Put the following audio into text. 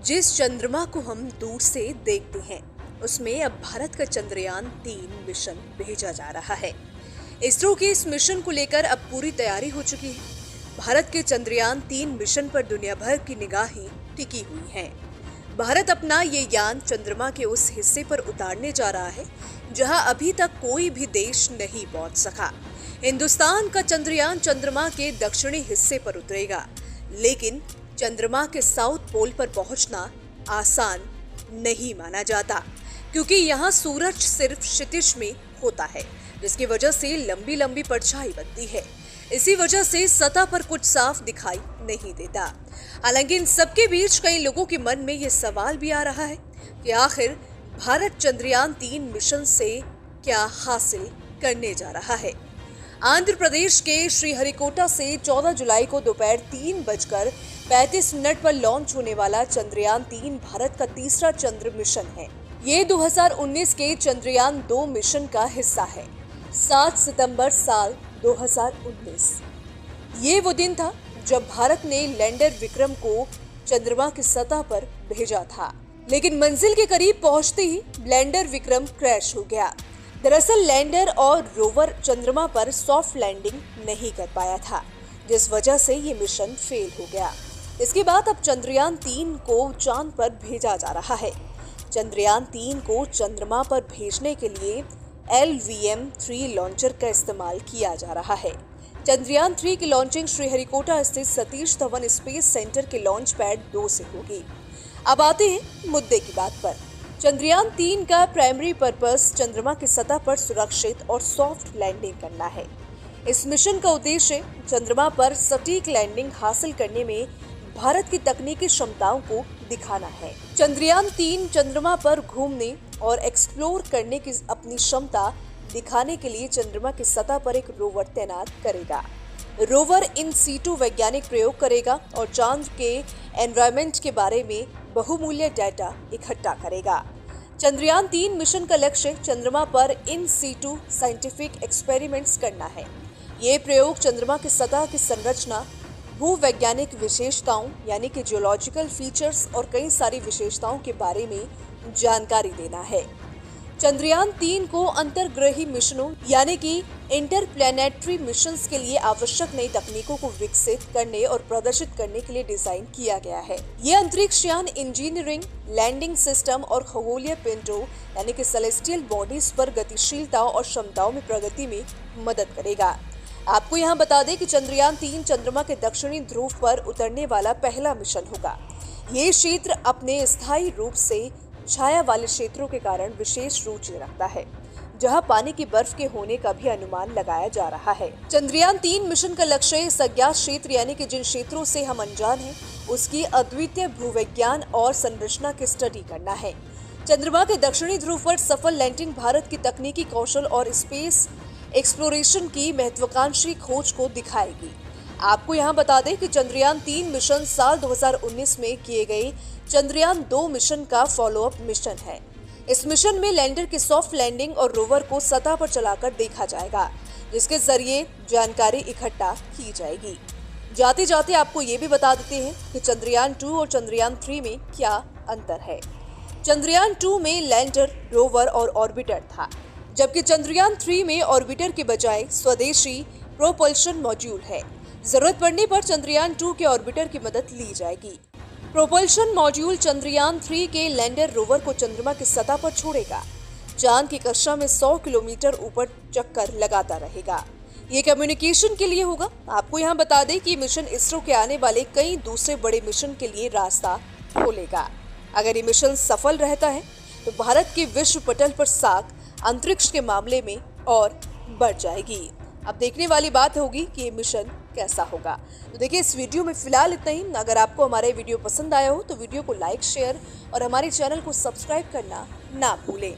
जिस चंद्रमा को हम दूर से देखते हैं उसमें अब भारत का चंद्रयान-3 मिशन भेजा जा रहा है। इसरो के इस मिशन को लेकर अब पूरी तैयारी हो चुकी है। भारत के चंद्रयान-3 मिशन पर दुनिया भर की निगाहें टिकी हुई हैं। भारत अपना ये यान चंद्रमा के उस हिस्से पर उतारने जा रहा है जहां अभी तक कोई भी देश नहीं पहुंच सका। हिंदुस्तान का चंद्रयान चंद्रमा के दक्षिणी हिस्से पर उतरेगा, लेकिन चंद्रमा के साउथ पोल पर पहुंचना आसान नहीं माना जाता, क्योंकि यहाँ सूरज सिर्फ क्षितिज में होता है, जिसकी वजह से लंबी लंबी परछाई बनती है। इसी वजह से सतह पर कुछ साफ दिखाई नहीं देता। हालांकि इन सबके बीच कई लोगों के मन में ये सवाल भी आ रहा है कि आखिर भारत चंद्रयान-3 मिशन से क्या हासिल करने जा रहा है। आंध्र प्रदेश के श्रीहरिकोटा से 14 जुलाई को दोपहर 3:35 पर लॉन्च होने वाला चंद्रयान-3 भारत का तीसरा चंद्र मिशन है। ये 2019 के चंद्रयान-2 मिशन का हिस्सा है। 7 सितंबर साल 2019 ये वो दिन था जब भारत ने लैंडर विक्रम को चंद्रमा की सतह पर भेजा था, लेकिन मंजिल के करीब पहुंचते ही लैंडर विक्रम क्रैश हो गया। दरअसल लैंडर और रोवर चंद्रमा पर सॉफ्ट लैंडिंग नहीं कर पाया था, जिस वजह से ये मिशन फेल हो गया। इसके बाद अब चंद्रयान-3 को चांद पर भेजा जा रहा है। चंद्रयान-3 को चंद्रमा पर भेजने के लिए LVM-3 लॉन्चर का इस्तेमाल किया जा रहा है। चंद्रयान-3 की लॉन्चिंग श्रीहरिकोटा स्थित सतीश धवन स्पेस सेंटर के लॉन्च पैड 2 से होगी। अब आते हैं मुद्दे की बात पर। चंद्रयान-3 का प्राइमरी पर्पस चंद्रमा की सतह पर सुरक्षित और सॉफ्ट लैंडिंग करना है। इस मिशन का उद्देश्य चंद्रमा पर सटीक लैंडिंग हासिल करने में भारत की तकनीकी क्षमताओं को दिखाना है। चंद्रयान-3 चंद्रमा पर घूमने और एक्सप्लोर करने की अपनी क्षमता दिखाने के लिए चंद्रमा की सतह पर एक रोवर तैनात करेगा। रोवर इन सीटू वैज्ञानिक प्रयोग करेगा और चांद के एनवायरनमेंट के बारे में बहुमूल्य डाटा इकट्ठा करेगा। चंद्रयान-3 मिशन का लक्ष्य चंद्रमा पर इन सीटू साइंटिफिक एक्सपेरिमेंट्स करना है। ये प्रयोग चंद्रमा की सतह की संरचना, भूवैज्ञानिक विशेषताओं यानी कि जियोलॉजिकल फीचर्स और कई सारी विशेषताओं के बारे में जानकारी देना है। चंद्रयान-3 को अंतर्ग्रही मिशनों यानी कि इंटरप्लैनेटरी मिशंस के लिए आवश्यक नई तकनीकों को विकसित करने और प्रदर्शित करने के लिए डिजाइन किया गया है। ये अंतरिक्ष यान इंजीनियरिंग, लैंडिंग सिस्टम और खगोलीय पिंडों यानी कि सेलेस्टियल बॉडीज पर गतिशीलता और क्षमताओं में प्रगति में मदद करेगा। आपको यहाँ बता दें कि चंद्रयान-3 चंद्रमा के दक्षिणी ध्रुव पर उतरने वाला पहला मिशन होगा। ये क्षेत्र अपने स्थायी रूप से छाया वाले क्षेत्रों के कारण विशेष रुचि रखता है, जहां पानी की बर्फ के होने का भी अनुमान लगाया जा रहा है। चंद्रयान-3 मिशन का लक्ष्य इस अज्ञात क्षेत्र यानी कि जिन क्षेत्रों से हम अनजान हैं, उसकी अद्वितीय भूविज्ञान और संरचना की स्टडी करना है। चंद्रमा के दक्षिणी ध्रुव पर सफल लैंडिंग भारत की तकनीकी कौशल और स्पेस एक्सप्लोरेशन की महत्वाकांक्षी खोज को दिखाएगी। आपको यहाँ बता दें कि चंद्रयान-3 मिशन साल 2019 में किए गए चंद्रयान-2 मिशन का फॉलोअप मिशन है। इस मिशन में लैंडर की सॉफ्ट लैंडिंग और रोवर को सतह पर चलाकर देखा जाएगा, जिसके जरिए जानकारी इकट्ठा की जाएगी। जाते जाते आपको ये भी बता देते हैं कि चंद्रयान-2 और चंद्रयान-3 में क्या अंतर है। चंद्रयान-2 में लैंडर, रोवर और ऑर्बिटर था, जबकि चंद्रयान-3 में ऑर्बिटर के बजाय स्वदेशी प्रोपल्शन मॉड्यूल है। जरूरत पड़ने पर चंद्रयान-2 के ऑर्बिटर की मदद ली जाएगी। प्रोपल्शन मॉड्यूल चंद्रयान-3 के लैंडर रोवर को चंद्रमा की सतह पर छोड़ेगा। चांद की कक्षा में 100 किलोमीटर ऊपर चक्कर लगाता रहेगा। ये कम्युनिकेशन के लिए होगा। आपको यहाँ बता दें कि मिशन इसरो के आने वाले कई दूसरे बड़े मिशन के लिए रास्ता खोलेगा। अगर ये मिशन सफल रहता है तो भारत की विश्व पटल पर साख अंतरिक्ष के मामले में और बढ़ जाएगी। अब देखने वाली बात होगी कि ये मिशन कैसा होगा। तो देखिए, इस वीडियो में फिलहाल इतना ही। अगर आपको हमारा वीडियो पसंद आया हो तो वीडियो को लाइक, शेयर और हमारे चैनल को सब्सक्राइब करना ना भूलें।